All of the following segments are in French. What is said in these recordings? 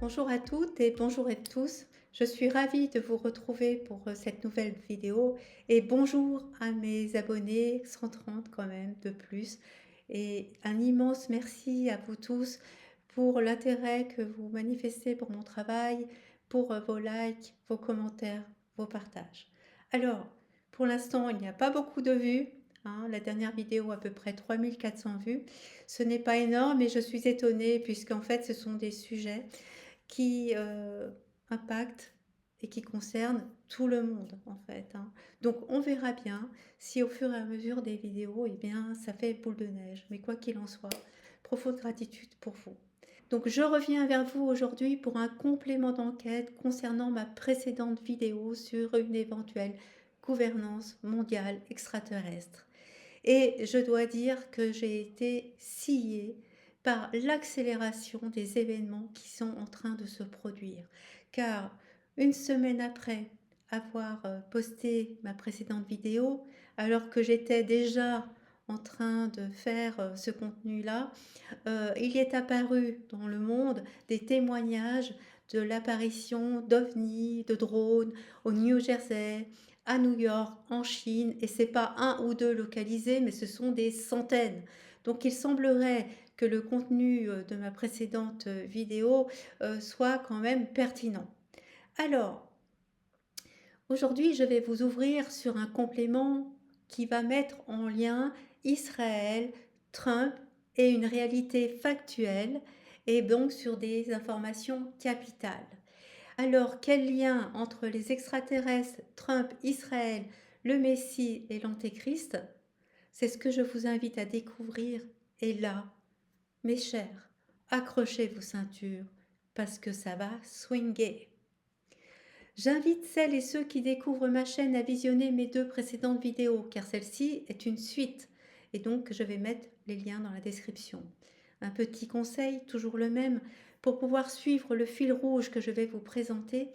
Bonjour à toutes et bonjour à tous. Je suis ravie de vous retrouver pour cette nouvelle vidéo et bonjour à mes abonnés, 130 quand même de plus. Et un immense merci à vous tous pour l'intérêt que vous manifestez pour mon travail, pour vos likes, vos commentaires, vos partages. Alors, pour l'instant, il n'y a pas beaucoup de vues, hein. La dernière vidéo à peu près 3400 vues. Ce n'est pas énorme et je suis étonnée puisqu'en fait, ce sont des sujets qui impactent et qui concernent tout le monde en fait, hein. Donc on verra bien si au fur et à mesure des vidéos, eh bien ça fait boule de neige. Mais quoi qu'il en soit, profonde gratitude pour vous. Donc je reviens vers vous aujourd'hui pour un complément d'enquête concernant ma précédente vidéo sur une éventuelle gouvernance mondiale extraterrestre. Et je dois dire que j'ai été sciée par l'accélération des événements qui sont en train de se produire. Car une semaine après avoir posté ma précédente vidéo, alors que j'étais déjà en train de faire ce contenu-là, il est apparu dans le monde des témoignages de l'apparition d'ovnis, de drones au New Jersey, à New York, en Chine, et c'est pas un ou deux localisés, mais ce sont des centaines. Donc il semblerait que le contenu de ma précédente vidéo soit quand même pertinent. Alors, aujourd'hui, je vais vous ouvrir sur un complément qui va mettre en lien Israël, Trump et une réalité factuelle et donc sur des informations capitales. Alors, quel lien entre les extraterrestres, Trump, Israël, le Messie et l'Antéchrist? C'est ce que je vous invite à découvrir. Et là, mes chers, accrochez vos ceintures parce que ça va swinguer. J'invite celles et ceux qui découvrent ma chaîne à visionner mes deux précédentes vidéos car celle-ci est une suite et donc je vais mettre les liens dans la description. Un petit conseil, toujours le même, pour pouvoir suivre le fil rouge que je vais vous présenter,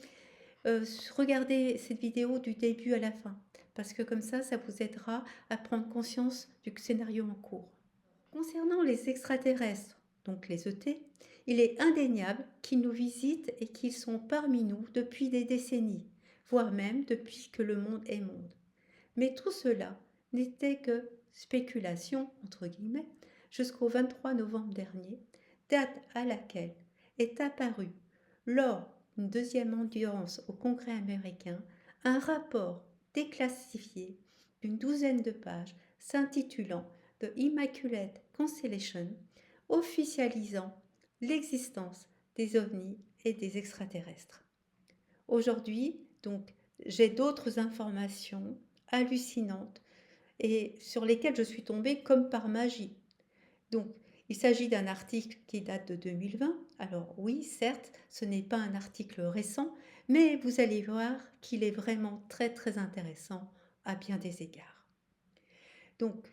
regardez cette vidéo du début à la fin parce que comme ça vous aidera à prendre conscience du scénario en cours. Concernant les extraterrestres, donc les ET, il est indéniable qu'ils nous visitent et qu'ils sont parmi nous depuis des décennies, voire même depuis que le monde est monde. Mais tout cela n'était que spéculation, entre guillemets, jusqu'au 23 novembre dernier, date à laquelle est apparu, lors d'une deuxième audience au Congrès américain, un rapport déclassifié d'une douzaine de pages s'intitulant The Immaculate Constellation, officialisant l'existence des ovnis et des extraterrestres. Aujourd'hui, donc, j'ai d'autres informations hallucinantes et sur lesquelles je suis tombée comme par magie. Donc, il s'agit d'un article qui date de 2020. Alors oui, certes, ce n'est pas un article récent, mais vous allez voir qu'il est vraiment très très intéressant à bien des égards. Donc,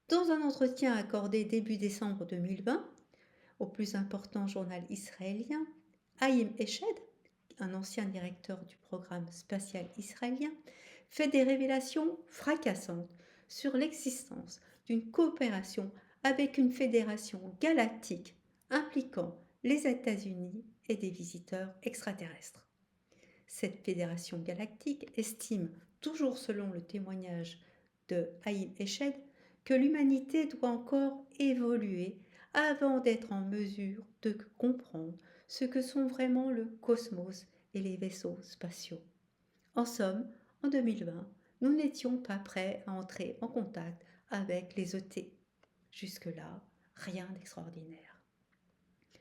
dans un entretien accordé début décembre 2020 au plus important journal israélien, Haïm Eshed, un ancien directeur du programme spatial israélien, fait des révélations fracassantes sur l'existence d'une coopération avec une fédération galactique impliquant les États-Unis et des visiteurs extraterrestres. Cette fédération galactique estime, toujours selon le témoignage de Haïm Eshed, que l'humanité doit encore évoluer avant d'être en mesure de comprendre ce que sont vraiment le cosmos et les vaisseaux spatiaux. En somme, en 2020, nous n'étions pas prêts à entrer en contact avec les ET. Jusque-là, rien d'extraordinaire.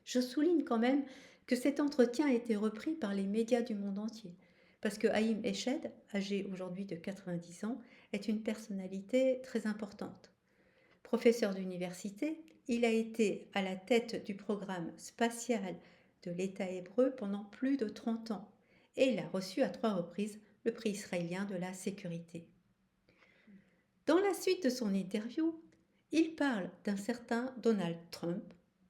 Je souligne quand même que cet entretien a été repris par les médias du monde entier, parce que Haïm Eshed, âgé aujourd'hui de 90 ans, est une personnalité très importante. Professeur d'université, il a été à la tête du programme spatial de l'État hébreu pendant plus de 30 ans et il a reçu à 3 reprises le prix israélien de la sécurité. Dans la suite de son interview, il parle d'un certain Donald Trump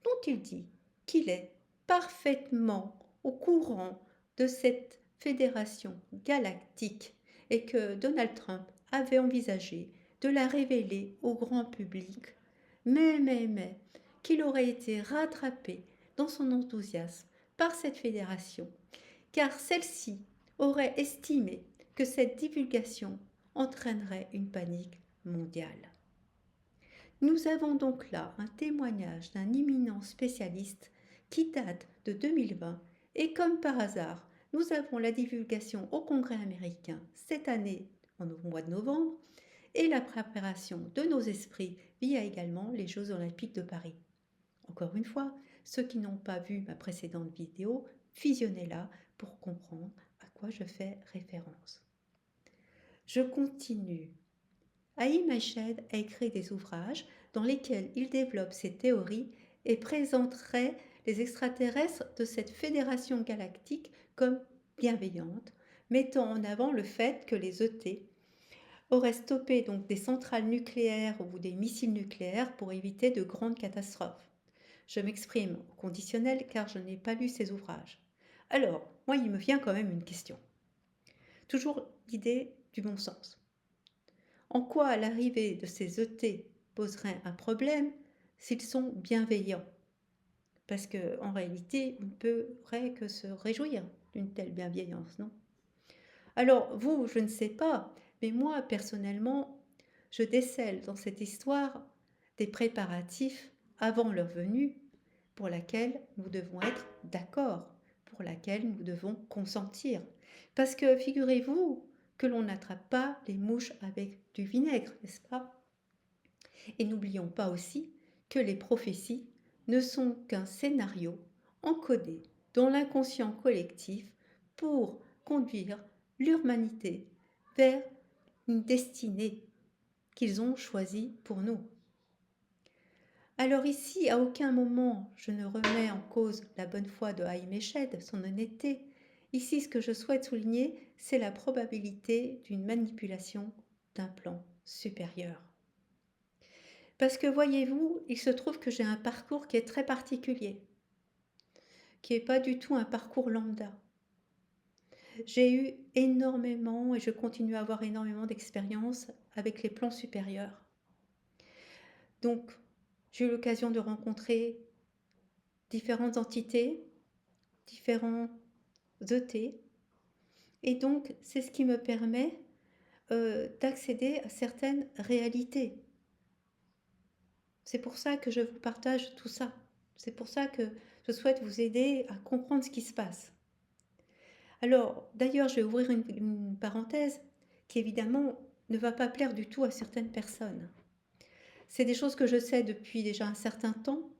dont il dit qu'il est parfaitement au courant de cette fédération galactique et que Donald Trump avait envisagé de la révéler au grand public, mais, qu'il aurait été rattrapé dans son enthousiasme par cette fédération, car celle-ci aurait estimé que cette divulgation entraînerait une panique mondiale. Nous avons donc là un témoignage d'un éminent spécialiste qui date de 2020 et comme par hasard, nous avons la divulgation au Congrès américain cette année au mois de novembre et la préparation de nos esprits via également les Jeux olympiques de Paris. Encore une fois, ceux qui n'ont pas vu ma précédente vidéo, visionnez-la pour comprendre à quoi je fais référence. Je continue. Haïm Eshed a écrit des ouvrages dans lesquels il développe ses théories et présenterait les extraterrestres de cette fédération galactique comme bienveillante, mettant en avant le fait que les ET auraient stoppé donc des centrales nucléaires ou des missiles nucléaires pour éviter de grandes catastrophes. Je m'exprime au conditionnel car je n'ai pas lu ces ouvrages. Alors, moi, il me vient quand même une question. Toujours l'idée du bon sens. En quoi l'arrivée de ces ET poserait un problème s'ils sont bienveillants? Parce qu'en réalité, on ne pourrait que se réjouir d'une telle bienveillance, non? Alors, vous, je ne sais pas, mais moi, personnellement, je décèle dans cette histoire des préparatifs avant leur venue pour laquelle nous devons être d'accord, pour laquelle nous devons consentir. Parce que figurez-vous que l'on n'attrape pas les mouches avec du vinaigre, n'est-ce pas? Et n'oublions pas aussi que les prophéties ne sont qu'un scénario encodé dans l'inconscient collectif pour conduire l'humanité vers une destinée qu'ils ont choisie pour nous. Alors ici, à aucun moment, je ne remets en cause la bonne foi de Haïm Eshed, son honnêteté. Ici, ce que je souhaite souligner, c'est la probabilité d'une manipulation d'un plan supérieur. Parce que voyez-vous, il se trouve que j'ai un parcours qui est très particulier, qui n'est pas du tout un parcours lambda. J'ai eu énormément, et je continue à avoir énormément d'expérience avec les plans supérieurs. Donc, j'ai eu l'occasion de rencontrer différentes entités, différents ET, et donc c'est ce qui me permet d'accéder à certaines réalités. C'est pour ça que je vous partage tout ça. C'est pour ça que je souhaite vous aider à comprendre ce qui se passe. Alors, d'ailleurs, je vais ouvrir une parenthèse qui évidemment ne va pas plaire du tout à certaines personnes. C'est des choses que je sais depuis déjà un certain temps,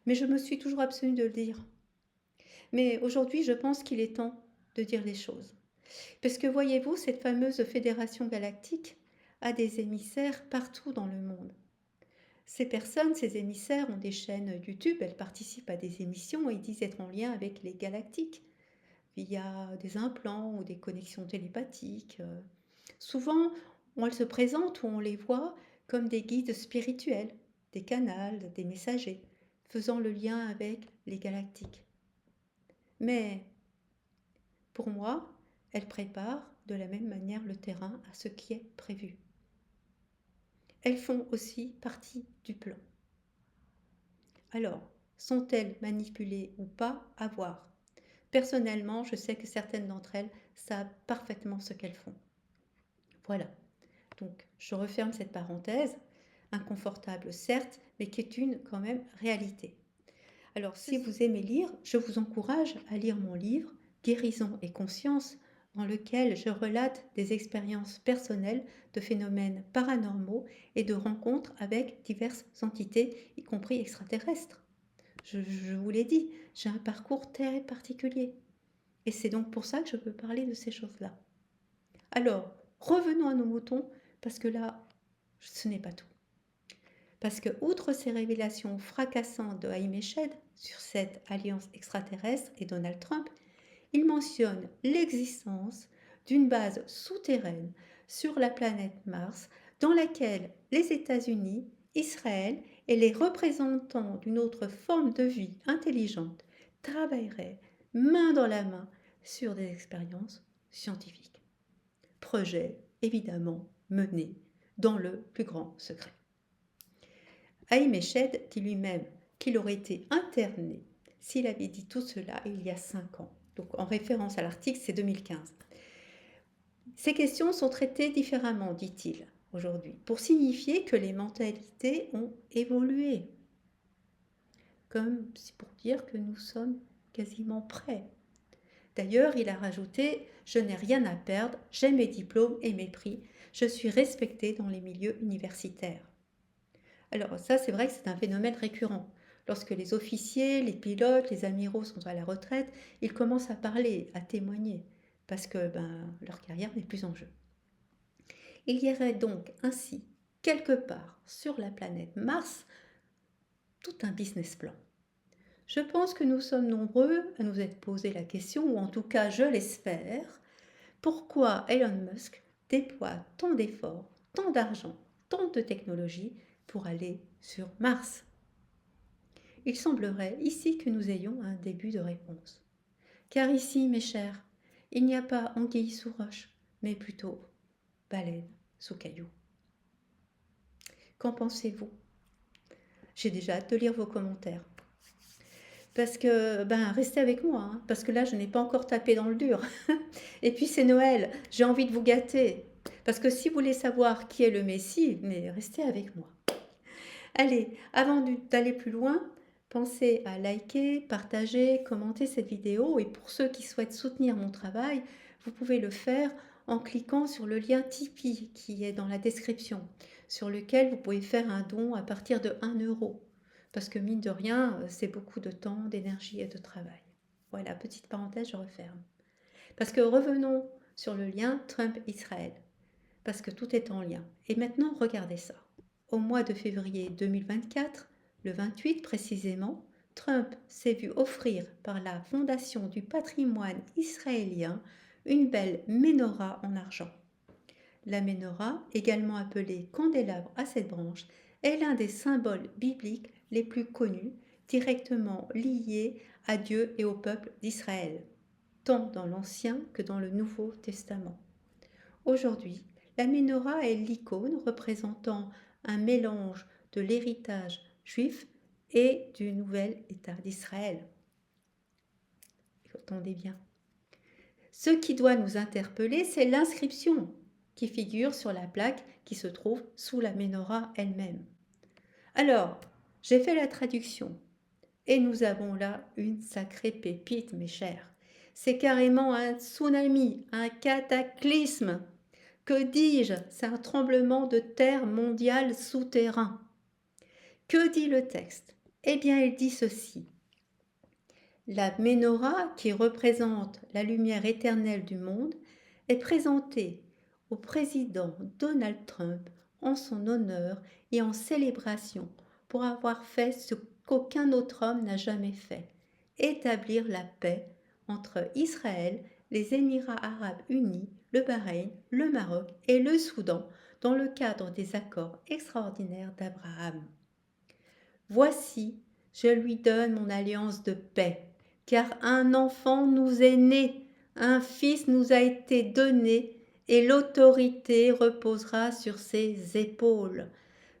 mais je me suis toujours abstenue de le dire. Mais aujourd'hui, je pense qu'il est temps de dire les choses. Parce que voyez-vous, cette fameuse fédération galactique a des émissaires partout dans le monde. Ces personnes, ces émissaires ont des chaînes YouTube, elles participent à des émissions et ils disent être en lien avec les galactiques via des implants ou des connexions télépathiques. Souvent, elles se présentent ou on les voit comme des guides spirituels, des canals, des messagers, faisant le lien avec les galactiques. Mais pour moi, elles préparent de la même manière le terrain à ce qui est prévu. Elles font aussi partie du plan. Alors, sont-elles manipulées ou pas? À voir. Personnellement, je sais que certaines d'entre elles savent parfaitement ce qu'elles font. Voilà. Donc, je referme cette parenthèse, inconfortable certes, mais qui est une quand même réalité. Alors, si vous aimez lire, je vous encourage à lire mon livre « Guérison et conscience » dans lequel je relate des expériences personnelles de phénomènes paranormaux et de rencontres avec diverses entités, y compris extraterrestres. Je vous l'ai dit, j'ai un parcours très particulier. Et c'est donc pour ça que je peux parler de ces choses-là. Alors, revenons à nos moutons, parce que là, ce n'est pas tout. Parce que, outre ces révélations fracassantes de Haïm Eshed sur cette alliance extraterrestre et Donald Trump, il mentionne l'existence d'une base souterraine sur la planète Mars dans laquelle les États-Unis, Israël et les représentants d'une autre forme de vie intelligente travailleraient main dans la main sur des expériences scientifiques. Projet évidemment mené dans le plus grand secret. Haïm Eshed dit lui-même qu'il aurait été interné s'il avait dit tout cela il y a 5 ans. Donc en référence à l'article, c'est 2015. Ces questions sont traitées différemment, dit-il, aujourd'hui, pour signifier que les mentalités ont évolué. Comme c'est pour dire que nous sommes quasiment prêts. D'ailleurs, il a rajouté « Je n'ai rien à perdre, j'ai mes diplômes et mes prix, je suis respecté dans les milieux universitaires. » Alors ça, c'est vrai que c'est un phénomène récurrent. Lorsque les officiers, les pilotes, les amiraux sont à la retraite, ils commencent à parler, à témoigner, parce que leur carrière n'est plus en jeu. Il y aurait donc ainsi, quelque part sur la planète Mars, tout un business plan. Je pense que nous sommes nombreux à nous être posé la question, ou en tout cas je l'espère, pourquoi Elon Musk déploie tant d'efforts, tant d'argent, tant de technologies pour aller sur Mars. Il semblerait ici que nous ayons un début de réponse. Car ici, mes chers, il n'y a pas anguille sous roche, mais plutôt baleine sous caillou. Qu'en pensez-vous? J'ai déjà hâte de lire vos commentaires. Parce que, restez avec moi, hein, parce que là, je n'ai pas encore tapé dans le dur. Et puis, c'est Noël, j'ai envie de vous gâter. Parce que si vous voulez savoir qui est le Messie, mais restez avec moi. Allez, avant d'aller plus loin, pensez à liker, partager, commenter cette vidéo. Et pour ceux qui souhaitent soutenir mon travail, vous pouvez le faire en cliquant sur le lien Tipeee qui est dans la description, sur lequel vous pouvez faire un don à partir de 1 euro. Parce que mine de rien, c'est beaucoup de temps, d'énergie et de travail. Voilà, petite parenthèse, je referme. Parce que revenons sur le lien Trump-Israël. Parce que tout est en lien. Et maintenant, regardez ça. Au mois de février 2024, le 28 précisément, Trump s'est vu offrir par la Fondation du patrimoine israélien une belle menorah en argent. La menorah, également appelée candélabre à 7 branches, est l'un des symboles bibliques les plus connus, directement liés à Dieu et au peuple d'Israël, tant dans l'Ancien que dans le Nouveau Testament. Aujourd'hui, la menorah est l'icône représentant un mélange de l'héritage juif et du nouvel État d'Israël. Entendez bien. Ce qui doit nous interpeller, c'est l'inscription qui figure sur la plaque qui se trouve sous la menorah elle-même. Alors, j'ai fait la traduction et nous avons là une sacrée pépite, mes chers. C'est carrément un tsunami, un cataclysme. Que dis-je? C'est un tremblement de terre mondial souterrain. Que dit le texte? Eh bien, il dit ceci. La menorah, qui représente la lumière éternelle du monde, est présentée au président Donald Trump en son honneur et en célébration pour avoir fait ce qu'aucun autre homme n'a jamais fait, établir la paix entre Israël, les Émirats arabes unis, le Bahreïn, le Maroc et le Soudan dans le cadre des accords extraordinaires d'Abraham. Voici, je lui donne mon alliance de paix, car un enfant nous est né, un fils nous a été donné, et l'autorité reposera sur ses épaules.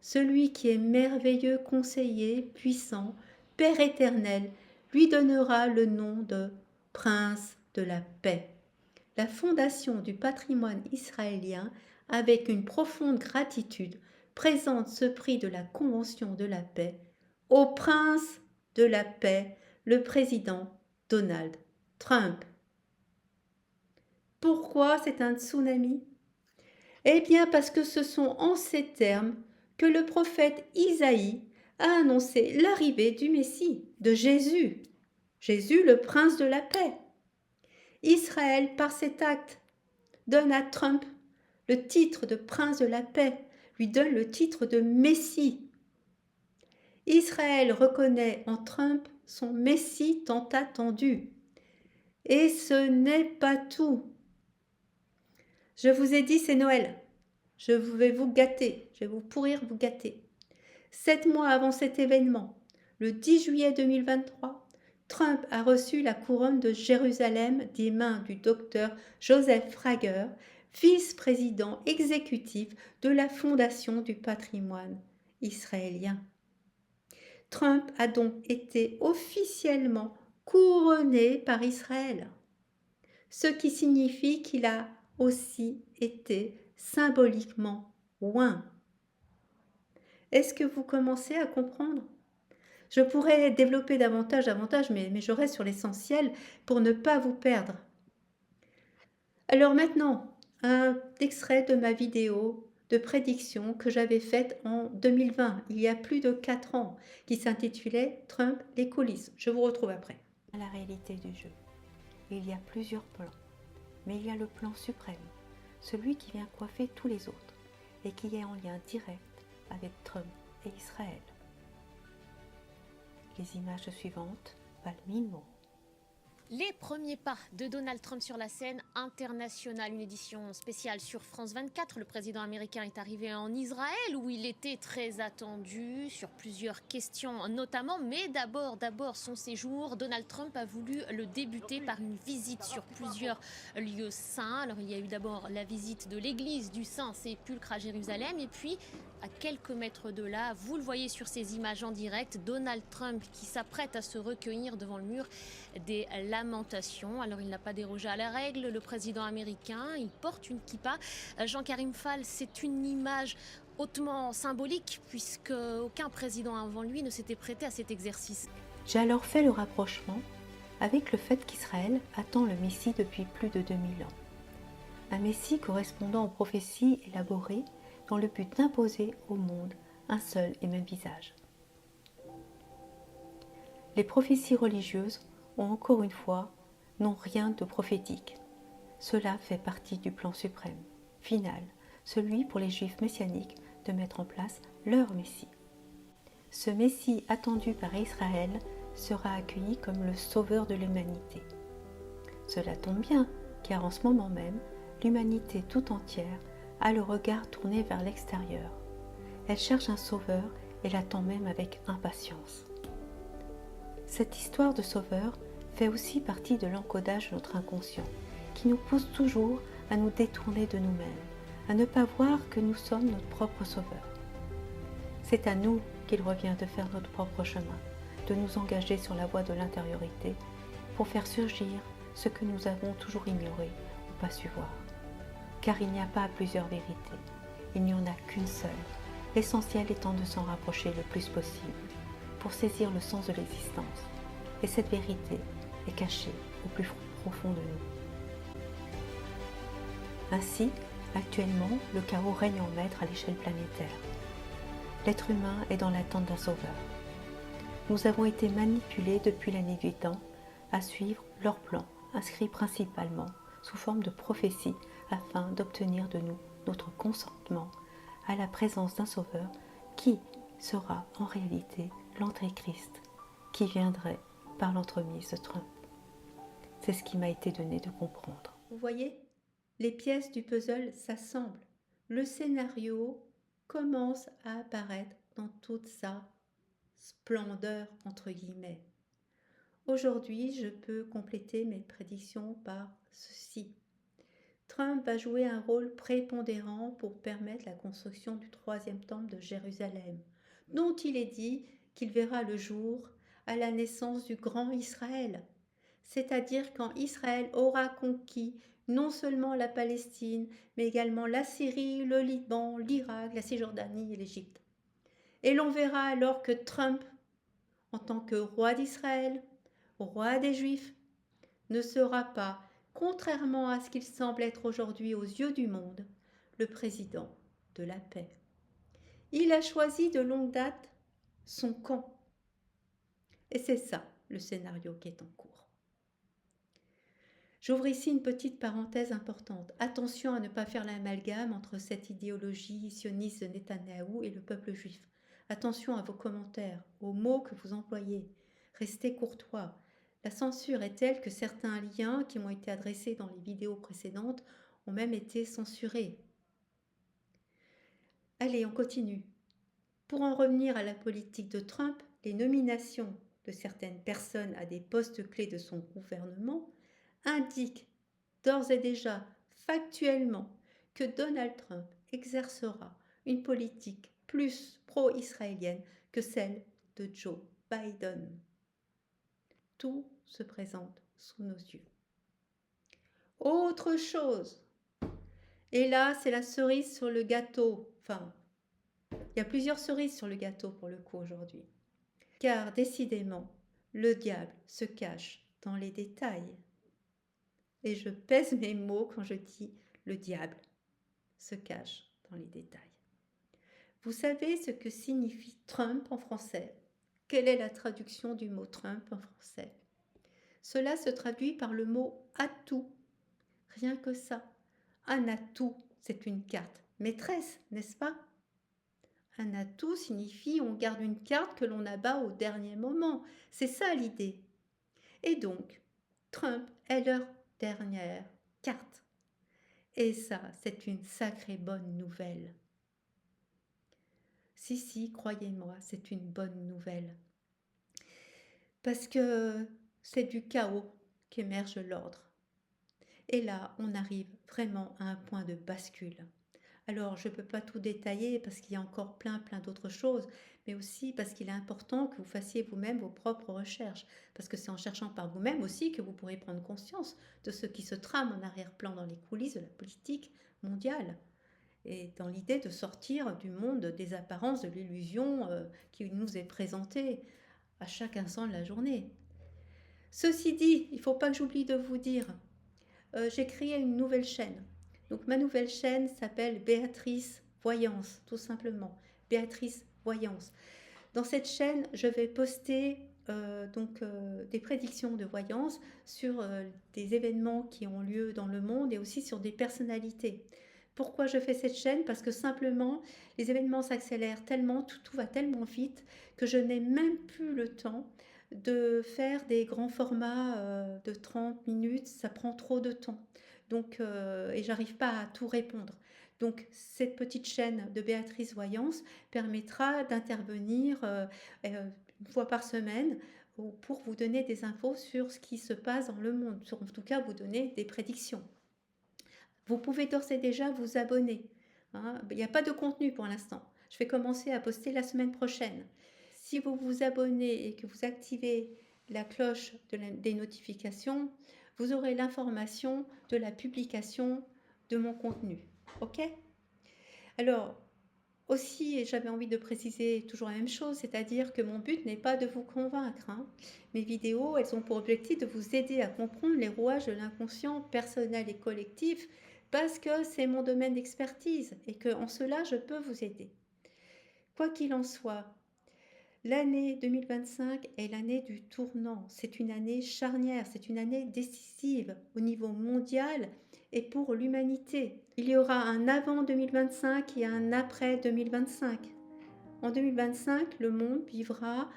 Celui qui est merveilleux conseiller, puissant, Père éternel, lui donnera le nom de Prince de la paix. La fondation du patrimoine israélien, avec une profonde gratitude, présente ce prix de la Convention de la paix au prince de la paix, le président Donald Trump. Pourquoi c'est un tsunami? Eh bien parce que ce sont en ces termes que le prophète Isaïe a annoncé l'arrivée du Messie, de Jésus. Jésus, le prince de la paix. Israël, par cet acte, donne à Trump le titre de prince de la paix, lui donne le titre de Messie. Israël reconnaît en Trump son Messie tant attendu. Et ce n'est pas tout. Je vous ai dit, c'est Noël. Je vais vous gâter, je vais vous pourrir, vous gâter. 7 mois avant cet événement, le 10 juillet 2023, Trump a reçu la couronne de Jérusalem des mains du docteur Joseph Frager, vice-président exécutif de la Fondation du patrimoine israélien. Trump a donc été officiellement couronné par Israël, ce qui signifie qu'il a aussi été symboliquement oint. Est-ce que vous commencez à comprendre? Je pourrais développer davantage, mais je reste sur l'essentiel pour ne pas vous perdre. Alors maintenant, un extrait de ma vidéo de prédiction que j'avais faite en 2020, il y a plus de 4 ans, qui s'intitulait Trump, les coulisses. Je vous retrouve après. La réalité du jeu. Il y a plusieurs plans, mais il y a le plan suprême, celui qui vient coiffer tous les autres et qui est en lien direct avec Trump et Israël. Les images suivantes valent 1000 mots. Les premiers pas de Donald Trump sur la scène internationale, une édition spéciale sur France 24. Le président américain est arrivé en Israël où il était très attendu sur plusieurs questions notamment. Mais d'abord son séjour. Donald Trump a voulu le débuter par une visite sur plusieurs lieux saints. Alors il y a eu d'abord la visite de l'église du Saint-Sépulcre à Jérusalem et puis à quelques mètres de là, vous le voyez sur ces images en direct, Donald Trump qui s'apprête à se recueillir devant le mur des lamentations. Alors il n'a pas dérogé à la règle, le président américain, il porte une kippa. Jean-Karim Fall, c'est une image hautement symbolique puisque aucun président avant lui ne s'était prêté à cet exercice. J'ai alors fait le rapprochement avec le fait qu'Israël attend le Messie depuis plus de 2000 ans. Un Messie correspondant aux prophéties élaborées dans le but d'imposer au monde un seul et même visage. Les prophéties religieuses ont encore une fois n'ont rien de prophétique. Cela fait partie du plan suprême, final, celui pour les Juifs messianiques de mettre en place leur Messie. Ce Messie attendu par Israël sera accueilli comme le sauveur de l'humanité. Cela tombe bien, car en ce moment même, l'humanité tout entière a le regard tourné vers l'extérieur. Elle cherche un sauveur et l'attend même avec impatience. Cette histoire de sauveur fait aussi partie de l'encodage de notre inconscient, qui nous pousse toujours à nous détourner de nous-mêmes, à ne pas voir que nous sommes notre propre sauveur. C'est à nous qu'il revient de faire notre propre chemin, de nous engager sur la voie de l'intériorité pour faire surgir ce que nous avons toujours ignoré ou pas su voir. Car il n'y a pas plusieurs vérités, il n'y en a qu'une seule, l'essentiel étant de s'en rapprocher le plus possible pour saisir le sens de l'existence. Et cette vérité est cachée au plus profond de nous. Ainsi, actuellement, le chaos règne en maître à l'échelle planétaire. L'être humain est dans l'attente d'un sauveur. Nous avons été manipulés depuis la nuit des temps à suivre leur plan, inscrit principalement sous forme de prophétie afin d'obtenir de nous notre consentement à la présence d'un sauveur qui sera en réalité l'Antéchrist qui viendrait par l'entremise de Trump. C'est ce qui m'a été donné de comprendre. Vous voyez, les pièces du puzzle s'assemblent. Le scénario commence à apparaître dans toute sa splendeur, entre guillemets. Aujourd'hui, je peux compléter mes prédictions par ceci. Trump va jouer un rôle prépondérant pour permettre la construction du troisième temple de Jérusalem, dont il est dit qu'il verra le jour à la naissance du grand Israël, c'est-à-dire quand Israël aura conquis non seulement la Palestine, mais également la Syrie, le Liban, l'Irak, la Cisjordanie et l'Égypte. Et l'on verra alors que Trump, en tant que roi d'Israël, roi des Juifs, ne sera pas, contrairement à ce qu'il semble être aujourd'hui aux yeux du monde, le président de la paix. Il a choisi de longue date son camp. Et c'est ça le scénario qui est en cours. J'ouvre ici une petite parenthèse importante. Attention à ne pas faire l'amalgame entre cette idéologie sioniste de Netanyahou et le peuple juif. Attention à vos commentaires, aux mots que vous employez. Restez courtois. La censure est telle que certains liens qui m'ont été adressés dans les vidéos précédentes ont même été censurés. Allez, on continue. Pour en revenir à la politique de Trump, les nominations de certaines personnes à des postes clés de son gouvernement indiquent d'ores et déjà factuellement que Donald Trump exercera une politique plus pro-israélienne que celle de Joe Biden. Tout se présente sous nos yeux. Autre chose, et là c'est la cerise sur le gâteau, enfin, il y a plusieurs cerises sur le gâteau pour le coup aujourd'hui. Car décidément, le diable se cache dans les détails. Et je pèse mes mots quand je dis le diable se cache dans les détails. Vous savez ce que signifie Trump en français? Quelle est la traduction du mot Trump en français? Cela se traduit par le mot atout. Rien que ça. Un atout, c'est une carte maîtresse, n'est-ce pas? Un atout signifie on garde une carte que l'on abat au dernier moment. C'est ça l'idée. Et donc, Trump est leur dernière carte. Et ça, c'est une sacrée bonne nouvelle. Si, croyez-moi, c'est une bonne nouvelle. Parce que c'est du chaos qu'émerge l'ordre. Et là, on arrive vraiment à un point de bascule. Alors, je ne peux pas tout détailler parce qu'il y a encore plein d'autres choses, mais aussi parce qu'il est important que vous fassiez vous-même vos propres recherches, parce que c'est en cherchant par vous-même aussi que vous pourrez prendre conscience de ce qui se trame en arrière-plan dans les coulisses de la politique mondiale, et dans l'idée de sortir du monde des apparences, de l'illusion qui nous est présentée à chaque instant de la journée. Ceci dit, il ne faut pas que j'oublie de vous dire, j'ai créé une nouvelle chaîne. Donc ma nouvelle chaîne s'appelle Béatrice Voyance, tout simplement. Béatrice Voyance. Dans cette chaîne, je vais poster des prédictions de voyance sur des événements qui ont lieu dans le monde et aussi sur des personnalités. Pourquoi je fais cette chaîne? Parce que simplement, les événements s'accélèrent tellement, tout va tellement vite que je n'ai même plus le temps de faire des grands formats de 30 minutes, ça prend trop de temps. Donc, et j'arrive pas à tout répondre. Donc, cette petite chaîne de Béatrice Voyance permettra d'intervenir une fois par semaine pour vous donner des infos sur ce qui se passe dans le monde, en tout cas vous donner des prédictions. Vous pouvez d'ores et déjà vous abonner. Hein. Il n'y a pas de contenu pour l'instant. Je vais commencer à poster la semaine prochaine. Si vous vous abonnez et que vous activez la cloche des notifications, vous aurez l'information de la publication de mon contenu. Ok? Alors, aussi, j'avais envie de préciser toujours la même chose, c'est-à-dire que mon but n'est pas de vous convaincre. Hein. Mes vidéos, elles ont pour objectif de vous aider à comprendre les rouages de l'inconscient personnel et collectif parce que c'est mon domaine d'expertise et qu'en cela, je peux vous aider. Quoi qu'il en soit, l'année 2025 est l'année du tournant. C'est une année charnière, c'est une année décisive au niveau mondial et pour l'humanité. Il y aura un avant 2025 et un après 2025. En 2025, le monde vivra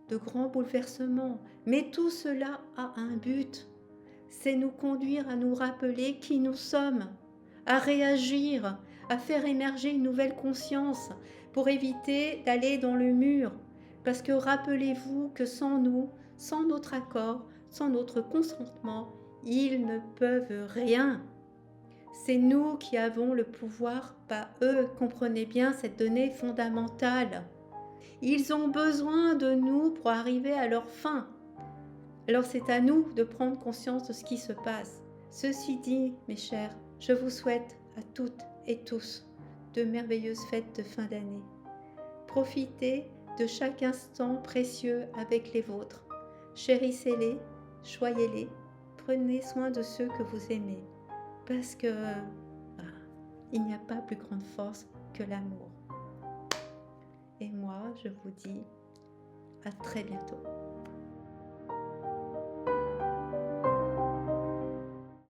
de grands bouleversements, mais tout cela a un but. C'est nous conduire à nous rappeler qui nous sommes, à réagir, à faire émerger une nouvelle conscience pour éviter d'aller dans le mur. Parce que rappelez-vous que sans nous, sans notre accord, sans notre consentement, ils ne peuvent rien. C'est nous qui avons le pouvoir, pas eux. Comprenez bien cette donnée fondamentale. Ils ont besoin de nous pour arriver à leur fin. Alors c'est à nous de prendre conscience de ce qui se passe. Ceci dit, mes chers, je vous souhaite à toutes et tous de merveilleuses fêtes de fin d'année. Profitez de chaque instant précieux avec les vôtres. Chérissez-les, choyez-les, prenez soin de ceux que vous aimez. Parce que il n'y a pas plus grande force que l'amour. Et moi, je vous dis à très bientôt.